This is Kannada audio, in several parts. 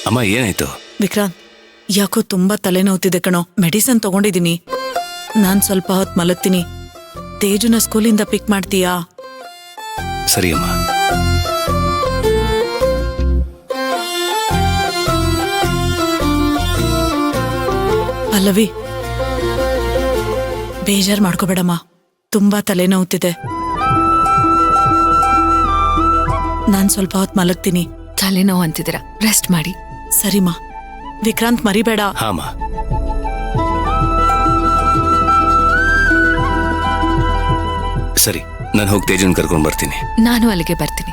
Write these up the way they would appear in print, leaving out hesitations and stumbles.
ಅಮ್ಮ ಏನಾಯ್ತು? ವಿಕ್ರಾಂತ್, ಯಾಕೋ ತುಂಬಾ ತಲೆನೋವ್ತಿದೆ ಕಣೋ. ಮೆಡಿಸನ್ ತಗೊಂಡಿದೀನಿ. ನಾನ್ ಸ್ವಲ್ಪ ಹೊತ್ತು ಮಲಗ್ತೀನಿ. ತೇಜುನ ಸ್ಕೂಲಿಂದ ಪಿಕ್ ಮಾಡ್ತೀಯಾ? ಸರಿ ಅಮ್ಮ. ಪಲ್ಲವಿ, ಬೇಜಾರ್ ಮಾಡ್ಕೋಬೇಡಮ್ಮ. ತುಂಬಾ ತಲೆನೋವ್ತಿದೆ. ನಾನ್ ಸ್ವಲ್ಪ ಹೊತ್ತು ಮಲಗ್ತೀನಿ. ತಲೆನೋವು ಅಂತಿದ್ದೀರಾ, ರೆಸ್ಟ್ ಮಾಡಿ. ಸರಿಮಾ. ವಿಕ್ರಾಂತ್ ಮರಿಬೇಡ. ಹಾಮ. ಸರಿ, ನಾನು ಹೋಗಿ ತೇಜನ್ ಕರ್ಕೊಂಡ್ ಬರ್ತೀನಿ. ನಾನು ಅಲ್ಲಿಗೆ ಬರ್ತೀನಿ.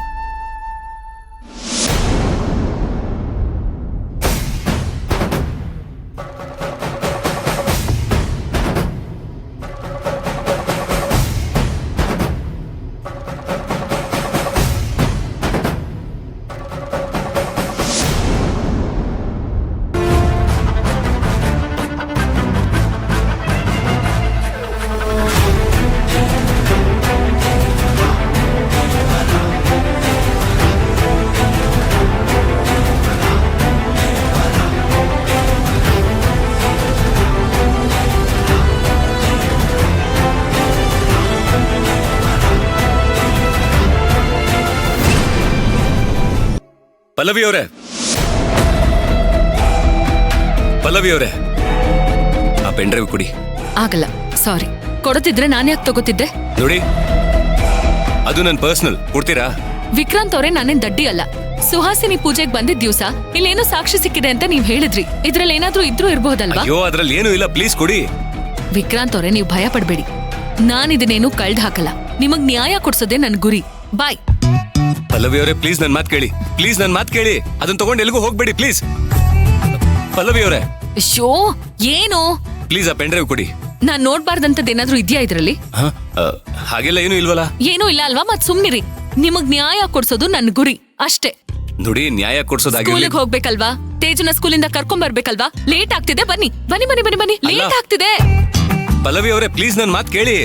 ಪಲ್ಲವಿ ಅವರೇ, ಆ ಪೆನ್ ಡ್ರೈವ್ ಕೊಡಿ. ಆಗಲ್ಲ, ಸಾರಿ. ಕೊಡುತ್ತಿದ್ರೆ ನಾನು ಯಾಕೆ ತಗೋತಿದ್ದೆ? ನೋಡಿ, ಅದು ನನ್ನ ಪರ್ಸನಲ್. ಕೊಡ್ತೀರಾ? ವಿಕ್ರಾಂತ್ ಅವರೇ, ನಾನೇನ್ ದಡ್ಡಿ ಅಲ್ಲ. ಸುಹಾಸಿನಿ ಪೂಜೆಗೆ ಬಂದಿದ್ದ ದಿವಸ ಇಲ್ಲೇನೋ ಸಾಕ್ಷಿ ಸಿಕ್ಕಿದೆ ಅಂತ ನೀವ್ ಹೇಳಿದ್ರಿ. ಇದ್ರಲ್ಲಿ ಏನಾದ್ರೂ ಇದ್ರೂ ಇರ್ಬಹುದಲ್ವಾ? ಅಯ್ಯೋ, ಅದ್ರಲ್ಲಿ ಏನೂ ಇಲ್ಲ, ಪ್ಲೀಸ್ ಕೊಡಿ. ವಿಕ್ರಾಂತ್ ಅವರೇ, ನೀವು ಭಯ ಪಡ್ಬೇಡಿ. ನಾನಿದನ್ನೇನು ಕಳ್ದ್ ಹಾಕಲ್ಲ. ನಿಮಗ್ ನ್ಯಾಯ ಕೊಡ್ಸೋದೇ ನನ್ ಗುರಿ. ಬಾಯ್. ಪಲ್ಲವಿ ಅವರೇ, ಪ್ಲೀಸ್ ನನ್ ಮಾತು ಕೇಳಿ. ಪ್ಲೀಸ್ ನನ್ ಮಾತು ಕೇಳಿ. ಅದನ್ನ ತಗೊಂಡು ಎಲ್ಲಿಗೂ ಹೋಗ್ಬೇಡಿ ಪ್ಲೀಸ್. ಪಲ್ಲವಿ ಅವರೇ. ಶೋ ಏನು? ಪ್ಲೀಸ್ ಆ ಪೆನ್ ಡ್ರೈವ್ ಕೊಡಿ. ನಾನ್ ನೋಡ್ಬಾರ್ದಂತದೇನಾದ್ರೂ ಇದ್ಯಾ ಇದ್ರಲ್ಲಿ? ಹಾಗೆಲ್ಲ ಏನೂ ಇಲ್ವಲ್ಲ? ಏನೂ ಇಲ್ಲ ಅಲ್ವಾ? ಮತ್ ಸುಮ್ನಿರಿ. ನಿಮಗ್ ನ್ಯಾಯ ಕೊಡ್ಸೋದು ನನ್ ಗುರಿ ಅಷ್ಟೇ. ನೋಡಿ, ನ್ಯಾಯ ಕೊಡ್ಸೋದಾಗಿರ್ಲಿ. ಸ್ಕೂಲಿಗೆ ಹೋಗ್ಬೇಕಲ್ವಾ? ತೇಜುನ ಸ್ಕೂಲಿಂದ ಕರ್ಕೊಂಡ್ ಬರ್ಬೇಕಲ್ವಾ? ಲೇಟ್ ಆಗ್ತಿದೆ. ಬನ್ನಿ ಬನ್ನಿ ಬನ್ನಿ ಬನ್ನಿ ಬನ್ನಿ, ಲೇಟ್ ಆಗ್ತಿದೆ. ಪಲ್ಲವಿ ಅವರೇ, ಪ್ಲೀಸ್ ನನ್ ಮಾತು ಕೇಳಿ.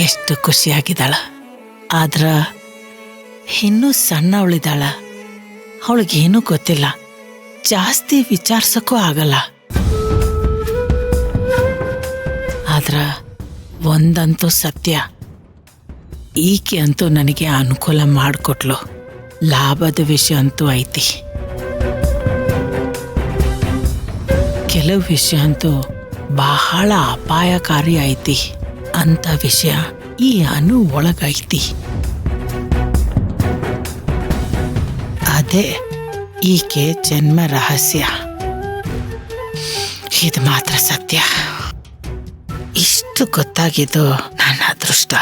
ಎಷ್ಟು ಖುಷಿಯಾಗಿದ್ದಾಳ. ಆದ್ರ ಇನ್ನೂ ಸಣ್ಣವಳಿದ್ದಾಳ. ಅವಳಿಗೇನೂ ಗೊತ್ತಿಲ್ಲ. ಜಾಸ್ತಿ ವಿಚಾರಿಸಕ್ಕೂ ಆಗಲ್ಲ. ಆದ್ರ ಒಂದಂತೂ ಸತ್ಯ, ಈಕೆ ಅಂತೂ ನನಗೆ ಅನುಕೂಲ ಮಾಡಿಕೊಟ್ಲು. ಲಾಭದ ವಿಷಯ ಅಂತೂ ಐತಿ. ಕೆಲವು ವಿಷಯ ಅಂತೂ ಬಹಳ ಅಪಾಯಕಾರಿ ಐತಿ. ಅಂತ ವಿಷಯ ಈ ಅನು ಒಳಗೈತಿ. ಅದೇ ಈಕೆ ಜನ್ಮ ರಹಸ್ಯ. ಇದು ಮಾತ್ರ ಸತ್ಯ. ಇಷ್ಟು ಗೊತ್ತಾಗಿದ್ದು ನನ್ನ ಅದೃಷ್ಟ.